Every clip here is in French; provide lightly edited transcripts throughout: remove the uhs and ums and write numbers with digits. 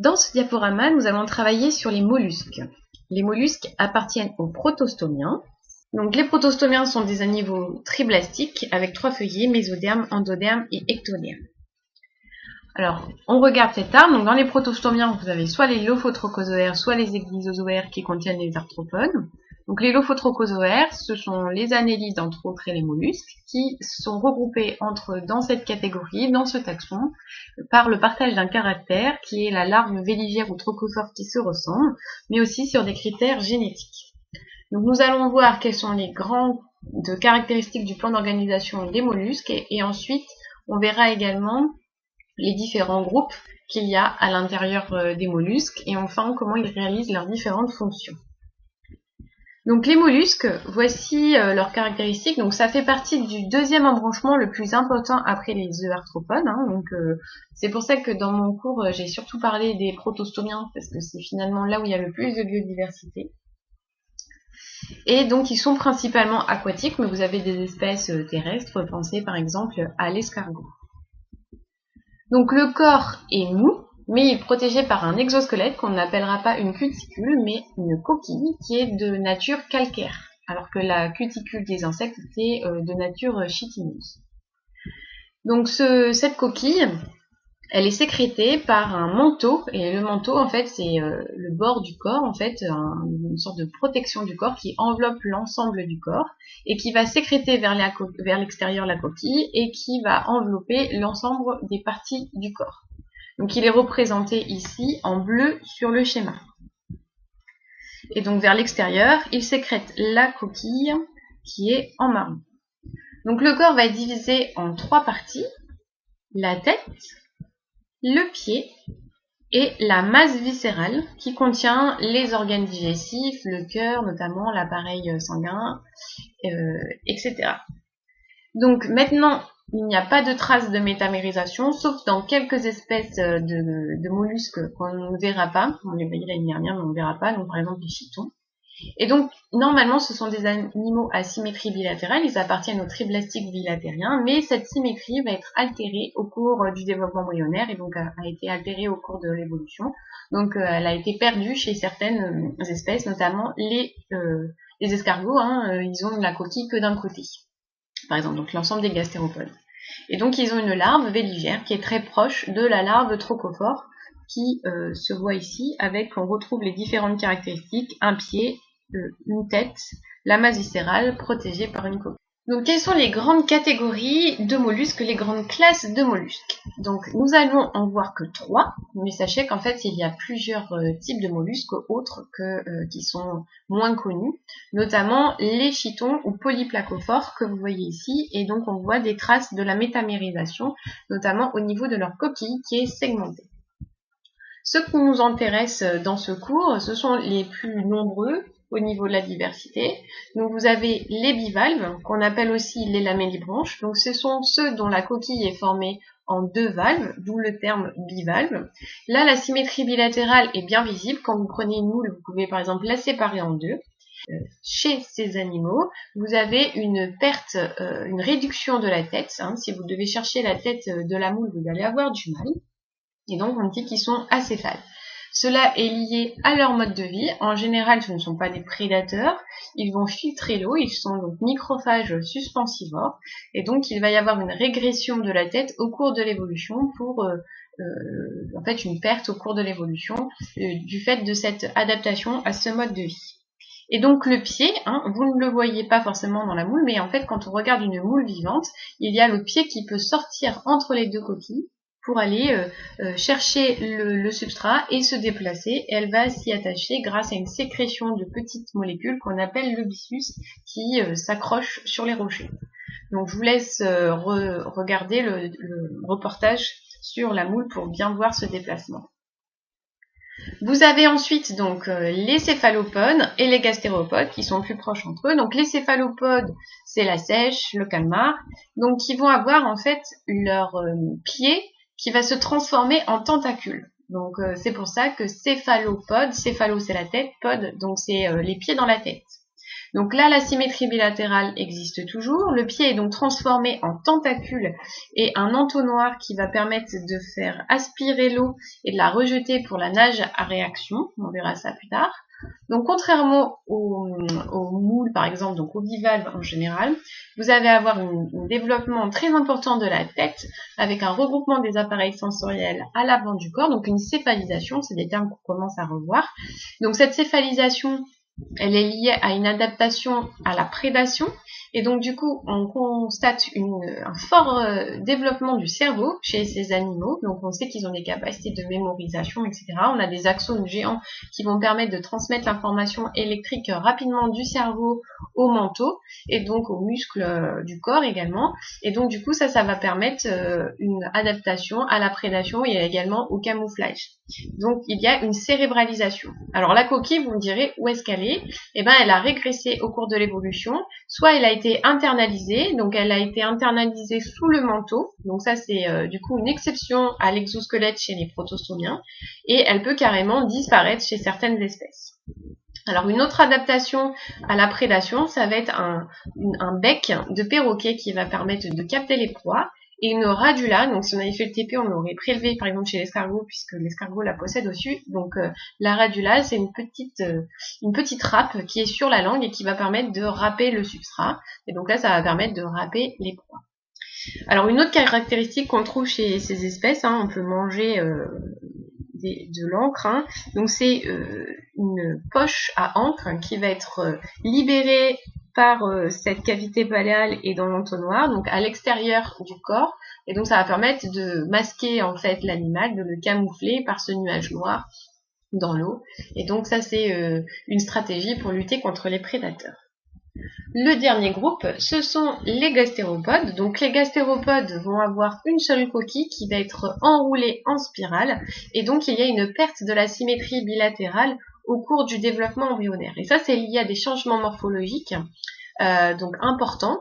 Dans ce diaporama, nous allons travailler sur les mollusques. Les mollusques appartiennent aux protostomiens. Donc les protostomiens sont des animaux triblastiques avec 3 feuillets, mésoderme, endoderme et ectoderme. Alors, on regarde cet arbre. Donc dans les protostomiens, vous avez soit les lophotrochozoaires, soit les ecdysozoaires qui contiennent les arthropodes. Donc les lophotrochozoaires, ce sont les annélides entre autres et les mollusques qui sont regroupés dans cette catégorie, dans ce taxon, par le partage d'un caractère qui est la larve vélivière ou trochophore qui se ressemble, mais aussi sur des critères génétiques. Donc nous allons voir quelles sont les grandes caractéristiques du plan d'organisation des mollusques et ensuite on verra également les différents groupes qu'il y a à l'intérieur des mollusques et enfin comment ils réalisent leurs différentes fonctions. Donc les mollusques, voici leurs caractéristiques. Donc ça fait partie du deuxième embranchement le plus important après les arthropodes. Donc c'est pour ça que dans mon cours j'ai surtout parlé des protostomiens parce que c'est finalement là où il y a le plus de biodiversité. Et donc ils sont principalement aquatiques, mais vous avez des espèces terrestres. Pensez par exemple à l'escargot. Donc le corps est mou, mais il est protégé par un exosquelette qu'on n'appellera pas une cuticule, mais une coquille qui est de nature calcaire, alors que la cuticule des insectes était de nature chitineuse. Donc cette coquille, elle est sécrétée par un manteau, et le manteau en fait c'est le bord du corps, en fait une sorte de protection du corps qui enveloppe l'ensemble du corps et qui va sécréter vers l'extérieur la coquille et qui va envelopper l'ensemble des parties du corps. Donc il est représenté ici en bleu sur le schéma. Et donc vers l'extérieur, il sécrète la coquille qui est en marron. Donc le corps va être divisé en 3 parties, la tête, le pied et la masse viscérale qui contient les organes digestifs, le cœur notamment, l'appareil sanguin, etc. Donc maintenant, il n'y a pas de traces de métamérisation, sauf dans quelques espèces de mollusques qu'on ne verra pas. On les voyait l'année dernière, mais on ne verra pas. Donc par exemple les chitons. Et donc normalement, ce sont des animaux à symétrie bilatérale. Ils appartiennent aux triblastiques bilatériens, mais cette symétrie va être altérée au cours du développement embryonnaire et donc a été altérée au cours de l'évolution. Donc elle a été perdue chez certaines espèces, notamment les escargots. Ils ont la coquille que d'un côté. Par exemple, donc l'ensemble des gastéropodes. Et donc ils ont une larve vélivière qui est très proche de la larve trochophore qui se voit ici avec, on retrouve les différentes caractéristiques, un pied, une tête, la masse viscérale protégée par une coquille. Donc quelles sont les grandes catégories de mollusques, les grandes classes de mollusques? Donc nous allons en voir que 3, mais sachez qu'en fait il y a plusieurs types de mollusques autres qui sont moins connus, notamment les chitons ou polyplacophores que vous voyez ici, et donc on voit des traces de la métamérisation, notamment au niveau de leur coquille qui est segmentée. Ce qui nous intéresse dans ce cours, ce sont les plus nombreux au niveau de la diversité. Donc vous avez les bivalves, qu'on appelle aussi les lamellibranches. Donc ce sont ceux dont la coquille est formée en 2 valves, d'où le terme bivalve. Là, la symétrie bilatérale est bien visible. Quand vous prenez une moule, vous pouvez par exemple la séparer en 2. Chez ces animaux, vous avez une perte, une réduction de la tête. Si vous devez chercher la tête de la moule, vous allez avoir du mal. Et donc on dit qu'ils sont acéphales. Cela est lié à leur mode de vie. En général, ce ne sont pas des prédateurs. Ils vont filtrer l'eau. Ils sont donc microphages suspensivores. Et donc, il va y avoir une régression de la tête au cours de l'évolution pour, en fait, une perte au cours de l'évolution du fait de cette adaptation à ce mode de vie. Et donc, le pied, vous ne le voyez pas forcément dans la moule, mais en fait, quand on regarde une moule vivante, il y a le pied qui peut sortir entre les 2 coquilles pour aller chercher le substrat et se déplacer. Et elle va s'y attacher grâce à une sécrétion de petites molécules qu'on appelle le byssus qui s'accroche sur les rochers. Donc je vous laisse regarder le reportage sur la moule pour bien voir ce déplacement. Vous avez ensuite donc les céphalopodes et les gastéropodes qui sont plus proches entre eux. Donc les céphalopodes, c'est la seiche, le calmar, donc qui vont avoir en fait leur pied qui va se transformer en tentacule. Donc c'est pour ça que céphalopode, céphalo c'est la tête, pod donc c'est les pieds dans la tête. Donc là, la symétrie bilatérale existe toujours. Le pied est donc transformé en tentacule et un entonnoir qui va permettre de faire aspirer l'eau et de la rejeter pour la nage à réaction. On verra ça plus tard. Donc contrairement aux moules par exemple, donc aux bivalves en général, vous allez avoir un développement très important de la tête avec un regroupement des appareils sensoriels à l'avant du corps, donc une céphalisation, c'est des termes qu'on commence à revoir. Donc cette céphalisation, elle est liée à une adaptation à la prédation et donc du coup on constate un fort développement du cerveau chez ces animaux, donc on sait qu'ils ont des capacités de mémorisation, etc. On a des axones géants qui vont permettre de transmettre l'information électrique rapidement du cerveau au manteau et donc aux muscles du corps également, et donc du coup ça va permettre une adaptation à la prédation et également au camouflage. Donc il y a une cérébralisation. Alors la coquille, vous me direz où est-ce qu'elle est? Eh ben elle a régressé au cours de l'évolution, soit elle a été internalisée, donc elle a été internalisée sous le manteau, donc ça c'est du coup une exception à l'exosquelette chez les protostomiens, et elle peut carrément disparaître chez certaines espèces. Alors une autre adaptation à la prédation, ça va être un bec de perroquet qui va permettre de capter les proies, et une radula, donc si on avait fait le TP, on l'aurait prélevé par exemple chez l'escargot, puisque l'escargot la possède au-dessus. Donc la radula, c'est une petite râpe qui est sur la langue et qui va permettre de râper le substrat. Et donc là, ça va permettre de râper les proies. Alors une autre caractéristique qu'on trouve chez ces espèces, on peut manger de l'encre, donc c'est une poche à encre qui va être libérée par cette cavité paléale et dans l'entonnoir, donc à l'extérieur du corps, et donc ça va permettre de masquer en fait l'animal, de le camoufler par ce nuage noir dans l'eau, et donc ça c'est une stratégie pour lutter contre les prédateurs. Le dernier groupe, ce sont les gastéropodes. Donc les gastéropodes vont avoir une seule coquille qui va être enroulée en spirale, et donc il y a une perte de la symétrie bilatérale au cours du développement embryonnaire. Et ça, c'est lié à des changements morphologiques donc importants.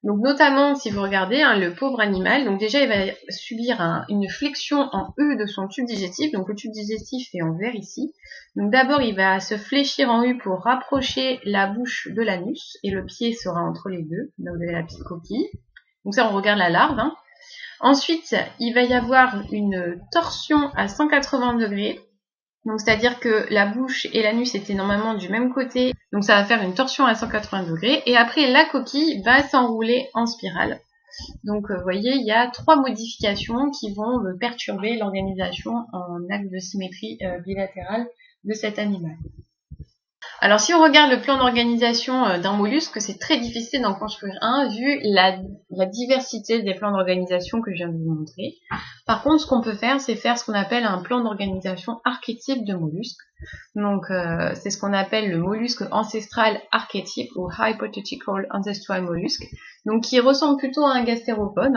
Donc notamment, si vous regardez, le pauvre animal, donc déjà il va subir une flexion en U de son tube digestif. Donc le tube digestif est en vert ici. Donc d'abord il va se fléchir en U pour rapprocher la bouche de l'anus, et le pied sera entre les deux. Là vous avez la petite coquille. Donc ça, on regarde la larve. Ensuite, il va y avoir une torsion à 180 degrés. Donc c'est-à-dire que la bouche et l'anus étaient normalement du même côté, donc ça va faire une torsion à 180 degrés, et après la coquille va s'enrouler en spirale. Donc vous voyez, il y a 3 modifications qui vont perturber l'organisation en axe de symétrie bilatérale de cet animal. Alors si on regarde le plan d'organisation d'un mollusque, c'est très difficile d'en construire un vu la diversité des plans d'organisation que je viens de vous montrer. Par contre, ce qu'on peut faire, c'est faire ce qu'on appelle un plan d'organisation archétype de mollusque. Donc c'est ce qu'on appelle le mollusque ancestral archétype ou hypothetical ancestral mollusque, donc qui ressemble plutôt à un gastéropode,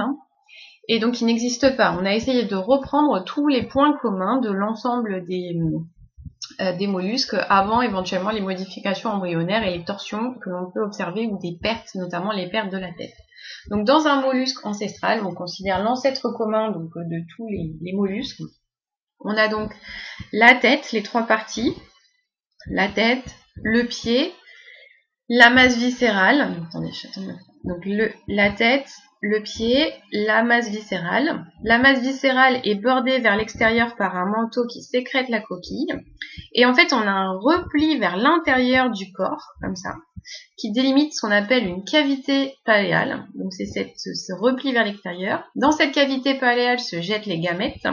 et donc qui n'existe pas. On a essayé de reprendre tous les points communs de l'ensemble des mollusques avant éventuellement les modifications embryonnaires et les torsions que l'on peut observer, ou des pertes, notamment les pertes de la tête. Donc dans un mollusque ancestral, on considère l'ancêtre commun donc, de tous les mollusques. On a donc la tête, les 3 parties, la tête, le pied, la masse viscérale, donc la tête, le pied, la masse viscérale. La masse viscérale est bordée vers l'extérieur par un manteau qui sécrète la coquille. Et en fait, on a un repli vers l'intérieur du corps, comme ça, qui délimite ce qu'on appelle une cavité paléale. Donc c'est ce repli vers l'extérieur. Dans cette cavité paléale se jettent les gamètes,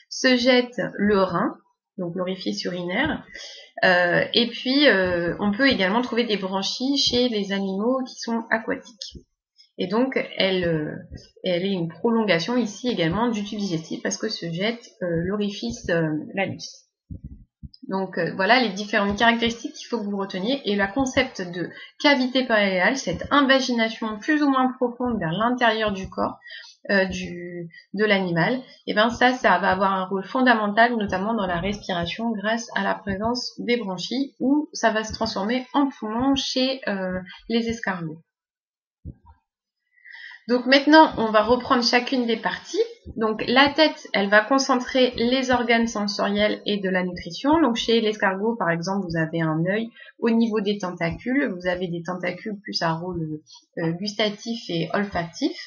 se jette le rein, donc l'orifice urinaire. Et puis, on peut également trouver des branchies chez les animaux qui sont aquatiques. Et donc, elle est une prolongation ici également du tube digestif parce que se jette l'orifice l'anus. Donc voilà les différentes caractéristiques qu'il faut que vous reteniez. Et le concept de cavité paléale, cette invagination plus ou moins profonde vers l'intérieur du corps de l'animal, et bien ça va avoir un rôle fondamental, notamment dans la respiration grâce à la présence des branchies, où ça va se transformer en poumon chez les escargots. Donc maintenant, on va reprendre chacune des parties. Donc la tête, elle va concentrer les organes sensoriels et de la nutrition. Donc chez l'escargot, par exemple, vous avez un œil. Au niveau des tentacules, vous avez des tentacules plus à rôle gustatif et olfactif.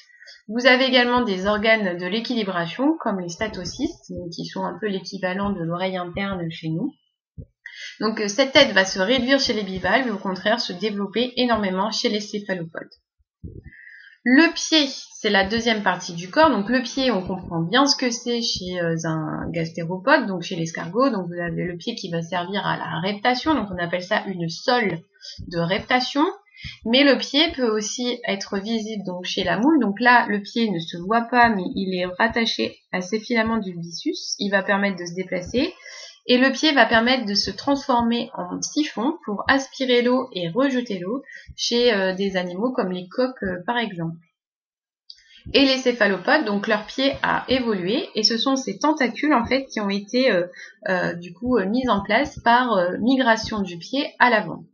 Vous avez également des organes de l'équilibration, comme les statocystes, qui sont un peu l'équivalent de l'oreille interne chez nous. Donc cette tête va se réduire chez les bivalves et au contraire se développer énormément chez les céphalopodes. Le pied, c'est la deuxième partie du corps. Donc le pied, on comprend bien ce que c'est chez un gastéropode, donc chez l'escargot. Donc vous avez le pied qui va servir à la reptation, donc on appelle ça une sole de reptation. Mais le pied peut aussi être visible donc chez la moule. Donc là, le pied ne se voit pas, mais il est rattaché à ces filaments du byssus. Il va permettre de se déplacer. Et le pied va permettre de se transformer en siphon pour aspirer l'eau et rejeter l'eau chez des animaux comme les coqs par exemple. Et les céphalopodes, donc leur pied a évolué et ce sont ces tentacules en fait qui ont été mis en place par migration du pied à l'avant.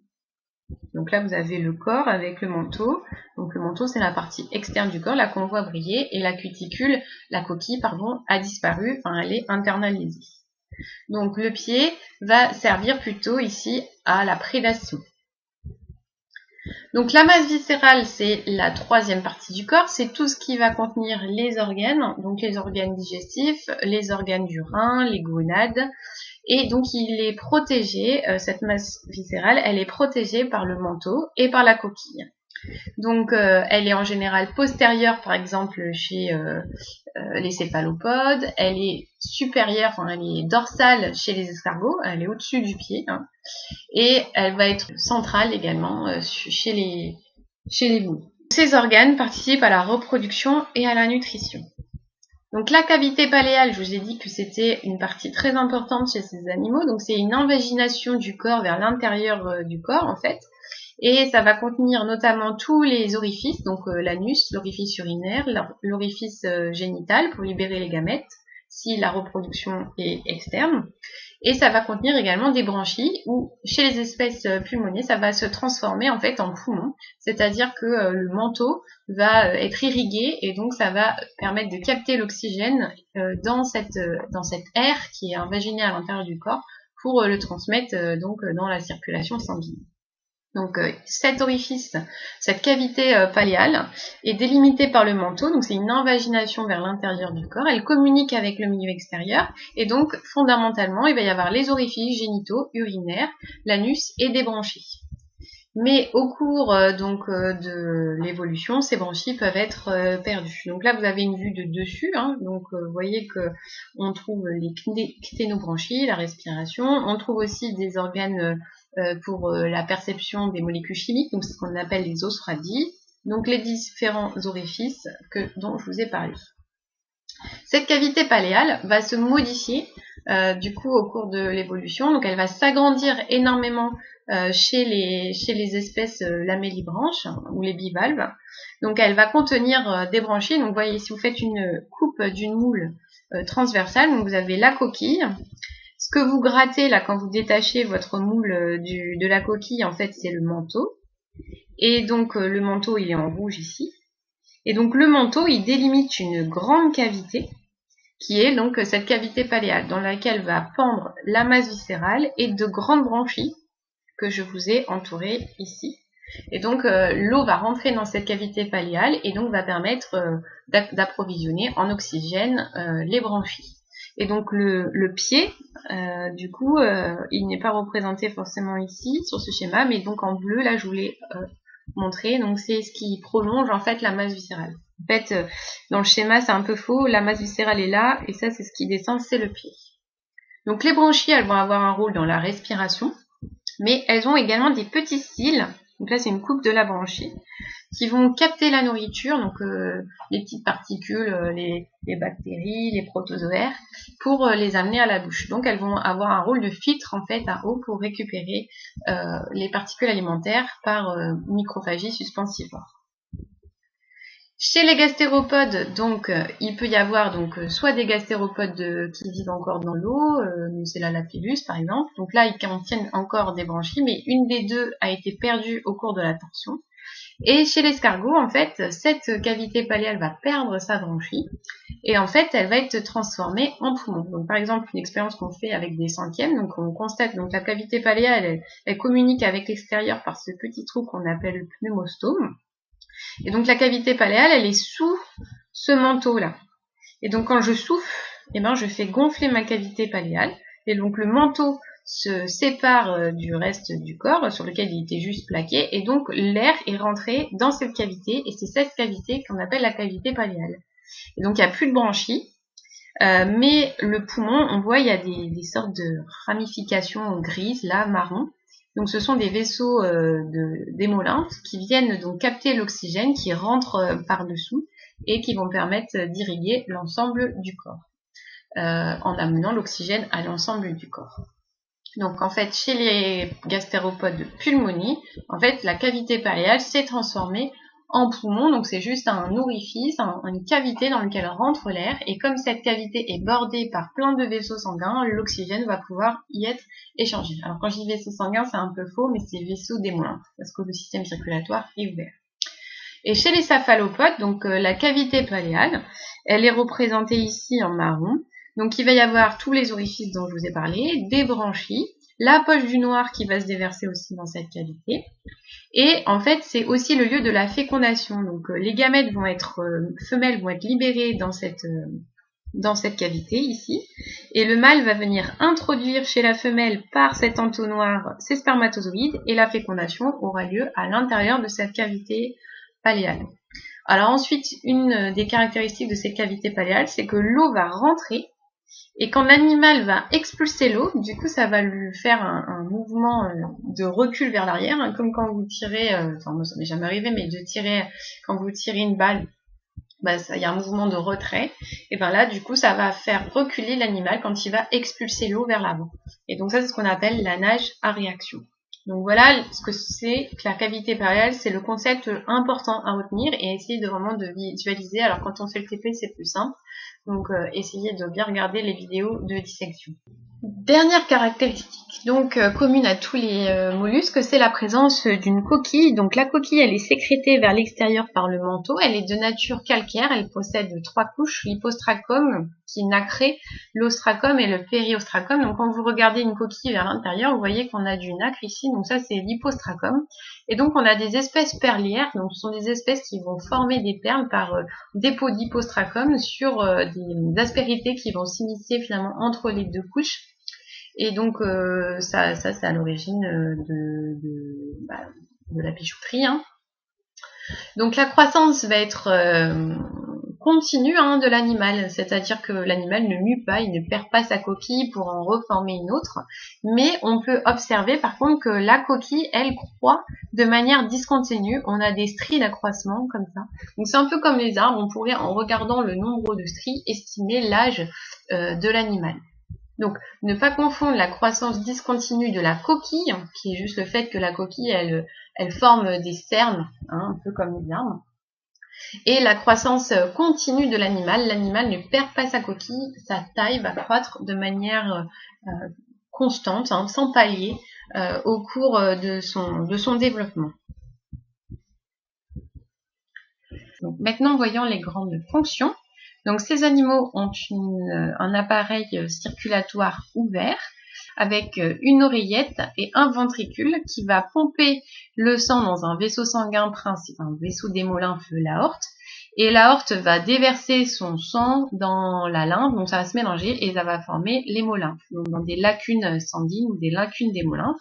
Donc là vous avez le corps avec le manteau. Donc le manteau c'est la partie externe du corps, là qu'on voit briller, et la cuticule, la coquille pardon, a disparu, enfin elle est internalisée. Donc le pied va servir plutôt ici à la prédation. Donc la masse viscérale, c'est la troisième partie du corps, c'est tout ce qui va contenir les organes, donc les organes digestifs, les organes du rein, les gonades, et donc il est protégé, cette masse viscérale, elle est protégée par le manteau et par la coquille. Donc elle est en général postérieure par exemple chez les céphalopodes, elle est supérieure, enfin elle est dorsale chez les escargots, elle est au-dessus du pied, hein, et elle va être centrale également chez les moules. Ces organes participent à la reproduction et à la nutrition. Donc la cavité paléale, je vous ai dit que c'était une partie très importante chez ces animaux, donc c'est une invagination du corps vers l'intérieur du corps en fait. Et ça va contenir notamment tous les orifices, donc l'anus, l'orifice urinaire, l'orifice génital pour libérer les gamètes, si la reproduction est externe. Et ça va contenir également des branchies, où chez les espèces pulmonées, ça va se transformer en fait en poumon, c'est-à-dire que le manteau va être irrigué et donc ça va permettre de capter l'oxygène dans cette air qui est invaginer à l'intérieur du corps pour le transmettre donc dans la circulation sanguine. Donc cet orifice, cette cavité paléale est délimitée par le manteau, donc c'est une invagination vers l'intérieur du corps, elle communique avec le milieu extérieur et donc fondamentalement il va y avoir les orifices génitaux, urinaires, l'anus et des branchies. Mais au cours de l'évolution, ces branchies peuvent être perdues. Donc là vous avez une vue de dessus, hein, donc vous voyez que on trouve les cténobranchies, la respiration, on trouve aussi des organes pour la perception des molécules chimiques, donc c'est ce qu'on appelle les os radii, donc les différents orifices dont je vous ai parlé. Cette cavité paléale va se modifier du coup au cours de l'évolution, donc elle va s'agrandir énormément chez les espèces lamellibranches ou les bivalves. Donc elle va contenir des branchies, donc vous voyez si vous faites une coupe d'une moule transversale, donc vous avez la coquille. Ce que vous grattez là quand vous détachez votre moule de la coquille, en fait c'est le manteau. Et donc le manteau il est en rouge ici. Et donc le manteau il délimite une grande cavité qui est donc cette cavité paléale dans laquelle va pendre la masse viscérale et de grandes branchies que je vous ai entourées ici. Et donc l'eau va rentrer dans cette cavité paléale et donc va permettre d'approvisionner en oxygène les branchies. Et donc le pied, du coup, il n'est pas représenté forcément ici sur ce schéma, mais donc en bleu, là je vous l'ai montré, donc c'est ce qui prolonge en fait la masse viscérale. En fait, dans le schéma c'est un peu faux, la masse viscérale est là, et ça c'est ce qui descend, c'est le pied. Donc les branchies, elles vont avoir un rôle dans la respiration, mais elles ont également des petits cils, donc là c'est une coupe de la branchie, qui vont capter la nourriture, donc les petites particules, les bactéries, les protozoaires, pour les amener à la bouche. Donc elles vont avoir un rôle de filtre en fait à eau pour récupérer les particules alimentaires par microphagie suspensivore. Chez les gastéropodes, donc, il peut y avoir donc soit des gastéropodes qui vivent encore dans l'eau, c'est la Lapillus par exemple. Donc là, ils contiennent encore des branchies, mais une des deux a été perdue au cours de la torsion. Et chez l'escargot, en fait, cette cavité paléale va perdre sa branchie et en fait, elle va être transformée en poumon. Donc, par exemple, une expérience qu'on fait avec des centièmes, donc on constate donc la cavité paléale, elle communique avec l'extérieur par ce petit trou qu'on appelle le pneumostome. Et donc, la cavité paléale, elle est sous ce manteau-là. Et donc, quand je souffle, eh ben, je fais gonfler ma cavité paléale et donc le manteau se sépare du reste du corps sur lequel il était juste plaqué et donc l'air est rentré dans cette cavité et c'est cette cavité qu'on appelle la cavité paléale. Et donc il n'y a plus de branchies, mais le poumon, on voit il y a des sortes de ramifications grises, là, marron. Donc ce sont des vaisseaux d'hémolymphe qui viennent donc capter l'oxygène qui rentre par-dessous et qui vont permettre d'irriguer l'ensemble du corps, en amenant l'oxygène à l'ensemble du corps. Donc en fait, chez les gastéropodes de pulmonie, en fait, la cavité paléale s'est transformée en poumon, donc c'est juste un orifice, une cavité dans laquelle rentre l'air, et comme cette cavité est bordée par plein de vaisseaux sanguins, l'oxygène va pouvoir y être échangé. Alors quand je dis vaisseaux sanguins, c'est un peu faux, mais c'est vaisseaux d'hémolymphe, parce que le système circulatoire est ouvert. Et chez les céphalopodes, donc la cavité paléale, elle est représentée ici en marron. Donc il va y avoir tous les orifices dont je vous ai parlé, des branchies, la poche du noir qui va se déverser aussi dans cette cavité. Et en fait, c'est aussi le lieu de la fécondation. Donc les gamètes vont être femelles vont être libérées dans cette cavité ici. Et le mâle va venir introduire chez la femelle par cet entonnoir ses spermatozoïdes et la fécondation aura lieu à l'intérieur de cette cavité paléale. Alors ensuite, une des caractéristiques de cette cavité paléale, c'est que l'eau va rentrer et quand l'animal va expulser l'eau, du coup ça va lui faire un mouvement de recul vers l'arrière, hein, comme quand vous tirez, enfin moi ça m'est jamais arrivé, mais de tirer, quand vous tirez une balle, bah, il y a un mouvement de retrait, et ben là du coup ça va faire reculer l'animal quand il va expulser l'eau vers l'avant. Et donc ça c'est ce qu'on appelle la nage à réaction. Donc voilà ce que c'est que la cavité paléale, c'est le concept important à retenir et essayer de vraiment de visualiser. Alors quand on fait le TP c'est plus simple, donc essayez de bien regarder les vidéos de dissection. Dernière caractéristique donc commune à tous les mollusques, c'est la présence d'une coquille. Donc la coquille, elle est sécrétée vers l'extérieur par le manteau. Elle est de nature calcaire. Elle possède 3 couches, l'hypostracum qui est nacré, l'ostracum et le périostracum. Donc quand vous regardez une coquille vers l'intérieur, vous voyez qu'on a du nacre ici. Donc ça c'est l'hypostracum. Et donc on a des espèces perlières. Donc ce sont des espèces qui vont former des perles par dépôt d'hypostracum sur des aspérités qui vont s'initier finalement entre les 2 couches. Et donc ça c'est à l'origine de la bijouterie. Hein. Donc la croissance va être continue de l'animal, c'est-à-dire que l'animal ne mue pas, il ne perd pas sa coquille pour en reformer une autre, mais on peut observer par contre que la coquille, elle croît de manière discontinue, on a des stries d'accroissement comme ça. Donc c'est un peu comme les arbres, on pourrait en regardant le nombre de stries estimer l'âge de l'animal. Donc, ne pas confondre la croissance discontinue de la coquille, qui est juste le fait que la coquille, elle forme des cernes, un peu comme les arbres, et la croissance continue de l'animal. L'animal ne perd pas sa coquille, sa taille va croître de manière constante, sans palier, au cours de son développement. Donc, maintenant, voyons les grandes fonctions. Donc ces animaux ont un appareil circulatoire ouvert avec une oreillette et un ventricule qui va pomper le sang dans un vaisseau sanguin principal, un vaisseau d'hémolymphe, l'aorte, et l'aorte va déverser son sang dans la lymphe, donc ça va se mélanger et ça va former l'hémolymphe, donc dans des lacunes sanguines ou des lacunes d'hémolymphe.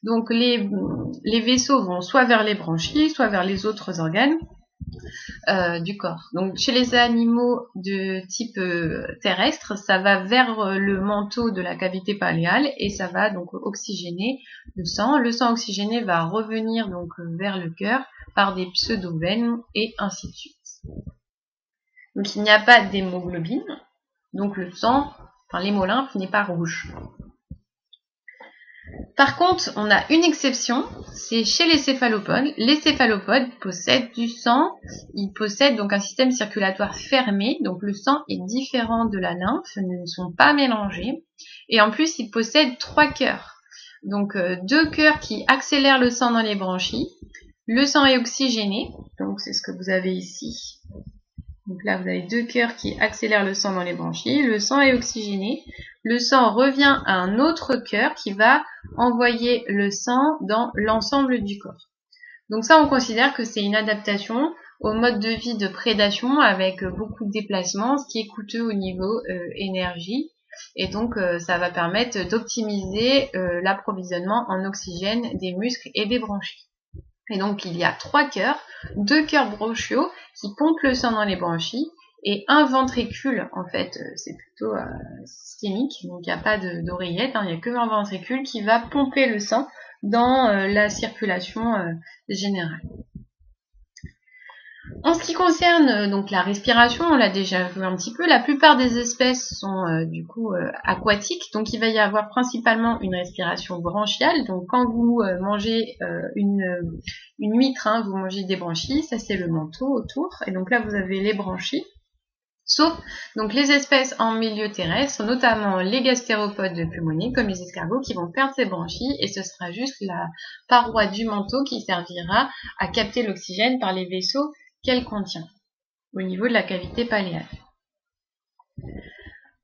Donc les vaisseaux vont soit vers les branchies, soit vers les autres organes du corps. Donc chez les animaux de type terrestre, ça va vers le manteau de la cavité paléale et ça va donc oxygéner le sang. Le sang oxygéné va revenir donc vers le cœur par des pseudo-veines et ainsi de suite. Donc il n'y a pas d'hémoglobine, donc le sang, l'hémolymphe n'est pas rouge. Par contre, on a une exception, c'est chez les céphalopodes. Les céphalopodes possèdent du sang, ils possèdent donc un système circulatoire fermé, donc le sang est différent de la lymphe, ne sont pas mélangés, et en plus ils possèdent 3 cœurs. Donc 2 cœurs qui accélèrent le sang dans les branchies, Le sang est oxygéné, donc c'est ce que vous avez ici. Donc là, vous avez 2 cœurs qui accélèrent le sang dans les branchies. Le sang est oxygéné. Le sang revient à un autre cœur qui va envoyer le sang dans l'ensemble du corps. Donc ça, on considère que c'est une adaptation au mode de vie de prédation avec beaucoup de déplacements, ce qui est coûteux au niveau énergie. Et donc, ça va permettre d'optimiser l'approvisionnement en oxygène des muscles et des branchies. Et donc, il y a 3 cœurs, 2 cœurs bronchiaux qui pompent le sang dans les branchies et un ventricule, en fait, c'est plutôt ischémique, donc il n'y a pas d'oreillette, il n'y a que un ventricule qui va pomper le sang dans la circulation générale. En ce qui concerne donc la respiration, on l'a déjà vu un petit peu, la plupart des espèces sont du coup aquatiques, donc il va y avoir principalement une respiration branchiale. Donc quand vous mangez une huître, vous mangez des branchies, ça c'est le manteau autour, et donc là vous avez les branchies. Sauf donc les espèces en milieu terrestre, notamment les gastéropodes pulmonaires comme les escargots qui vont perdre ces branchies et ce sera juste la paroi du manteau qui servira à capter l'oxygène par les vaisseaux qu'elle contient au niveau de la cavité paléale.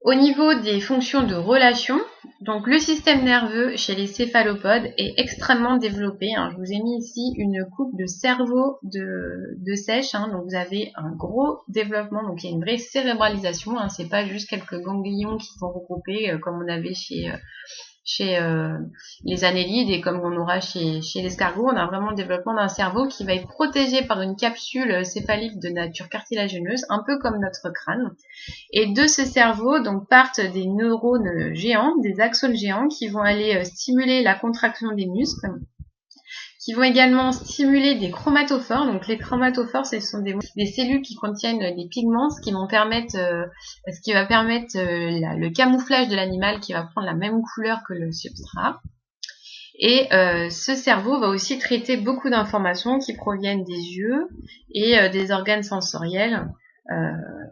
Au niveau des fonctions de relation, donc le système nerveux chez les céphalopodes est extrêmement développé. Je vous ai mis ici une coupe de cerveau de sèche. Donc vous avez un gros développement, donc il y a une vraie cérébralisation. C'est pas juste quelques ganglions qui sont regroupés comme on avait chez les annélides et comme on aura chez l'escargot. On a vraiment le développement d'un cerveau qui va être protégé par une capsule céphalique de nature cartilagineuse, un peu comme notre crâne. Et de ce cerveau donc partent des neurones géants, des axones géants qui vont aller stimuler la contraction des muscles, qui vont également stimuler des chromatophores. Donc les chromatophores, ce sont des cellules qui contiennent des pigments, ce qui va permettre le camouflage de l'animal qui va prendre la même couleur que le substrat. Et ce cerveau va aussi traiter beaucoup d'informations qui proviennent des yeux et des organes sensoriels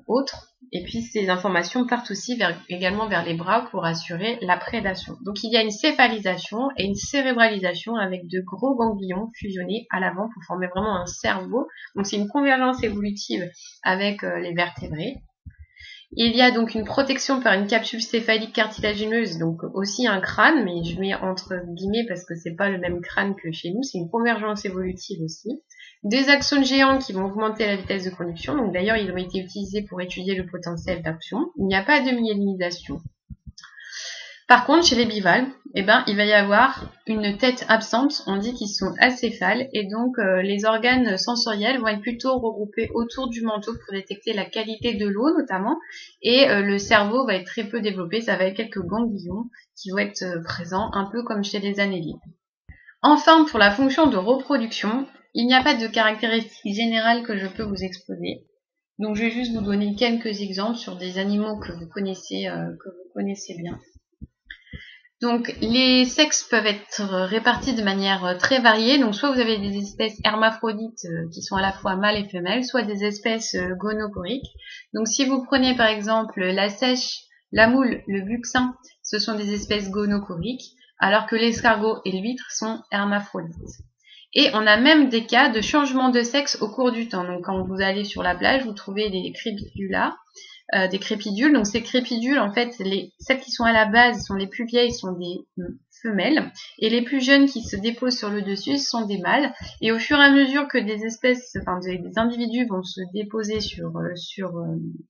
autres. Et puis ces informations partent aussi également vers les bras pour assurer la prédation. Donc il y a une céphalisation et une cérébralisation avec de gros ganglions fusionnés à l'avant pour former vraiment un cerveau. Donc c'est une convergence évolutive avec les vertébrés. Il y a donc une protection par une capsule céphalique cartilagineuse, donc aussi un crâne, mais je mets entre guillemets parce que c'est pas le même crâne que chez nous, c'est une convergence évolutive aussi. Des axones géants qui vont augmenter la vitesse de conduction, donc d'ailleurs ils ont été utilisés pour étudier le potentiel d'action. Il n'y a pas de myélinisation. Par contre, chez les bivalves, il va y avoir une tête absente, on dit qu'ils sont acéphales, et donc les organes sensoriels vont être plutôt regroupés autour du manteau pour détecter la qualité de l'eau notamment, et le cerveau va être très peu développé, ça va être quelques ganglions qui vont être présents, un peu comme chez les annélides. Enfin, pour la fonction de reproduction, il n'y a pas de caractéristiques générales que je peux vous exposer. Donc je vais juste vous donner quelques exemples sur des animaux que vous connaissez bien. Donc les sexes peuvent être répartis de manière très variée. Donc soit vous avez des espèces hermaphrodites qui sont à la fois mâles et femelles, soit des espèces gonocoriques. Donc si vous prenez par exemple la sèche, la moule, le buxin, ce sont des espèces gonocoriques, alors que l'escargot et l'huître sont hermaphrodites. Et on a même des cas de changement de sexe au cours du temps. Donc quand vous allez sur la plage, vous trouvez des crépidulas, des crépidules. Donc ces crépidules, en fait, celles qui sont à la base sont les plus vieilles, sont des femelles, et les plus jeunes qui se déposent sur le dessus sont des mâles. Et au fur et à mesure que des espèces, des individus vont se déposer sur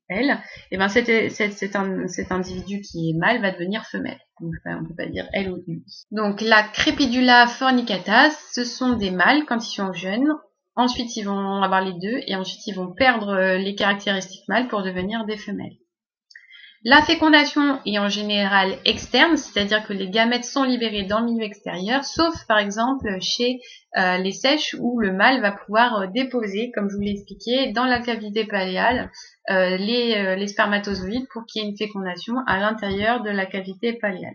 elles, et ben cet individu qui est mâle va devenir femelle. Donc on peut pas dire elle ou lui. Donc la Crepidula fornicata, ce sont des mâles quand ils sont jeunes. Ensuite, ils vont avoir les deux et ensuite, ils vont perdre les caractéristiques mâles pour devenir des femelles. La fécondation est en général externe, c'est-à-dire que les gamètes sont libérés dans le milieu extérieur, sauf par exemple chez les sèches où le mâle va pouvoir déposer, comme je vous l'ai expliqué, dans la cavité paléale les spermatozoïdes pour qu'il y ait une fécondation à l'intérieur de la cavité paléale.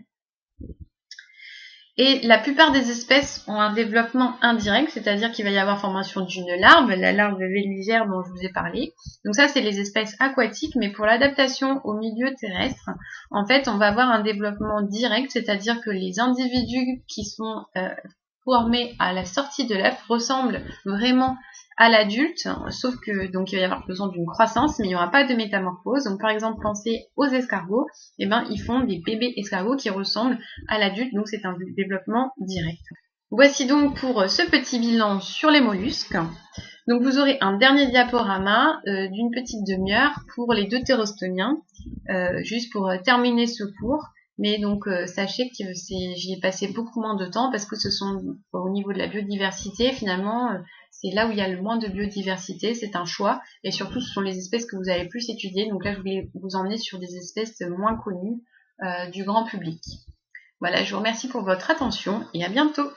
Et la plupart des espèces ont un développement indirect, c'est-à-dire qu'il va y avoir formation d'une larve, la larve véligère dont je vous ai parlé. Donc ça, c'est les espèces aquatiques, mais pour l'adaptation au milieu terrestre, en fait, on va avoir un développement direct, c'est-à-dire que les individus qui sont formé à la sortie de l'œuf ressemble vraiment à l'adulte, sauf que donc il va y avoir besoin d'une croissance, mais il n'y aura pas de métamorphose. Donc par exemple, pensez aux escargots, et ben ils font des bébés escargots qui ressemblent à l'adulte, donc c'est un développement direct. Voici donc pour ce petit bilan sur les mollusques. Donc vous aurez un dernier diaporama d'une petite demi-heure pour les deutérostomiens, juste pour terminer ce cours. Mais donc sachez que j'y ai passé beaucoup moins de temps parce que ce sont au niveau de la biodiversité, finalement, c'est là où il y a le moins de biodiversité, c'est un choix. Et surtout, ce sont les espèces que vous allez plus étudier. Donc là, je voulais vous emmener sur des espèces moins connues du grand public. Voilà, je vous remercie pour votre attention et à bientôt.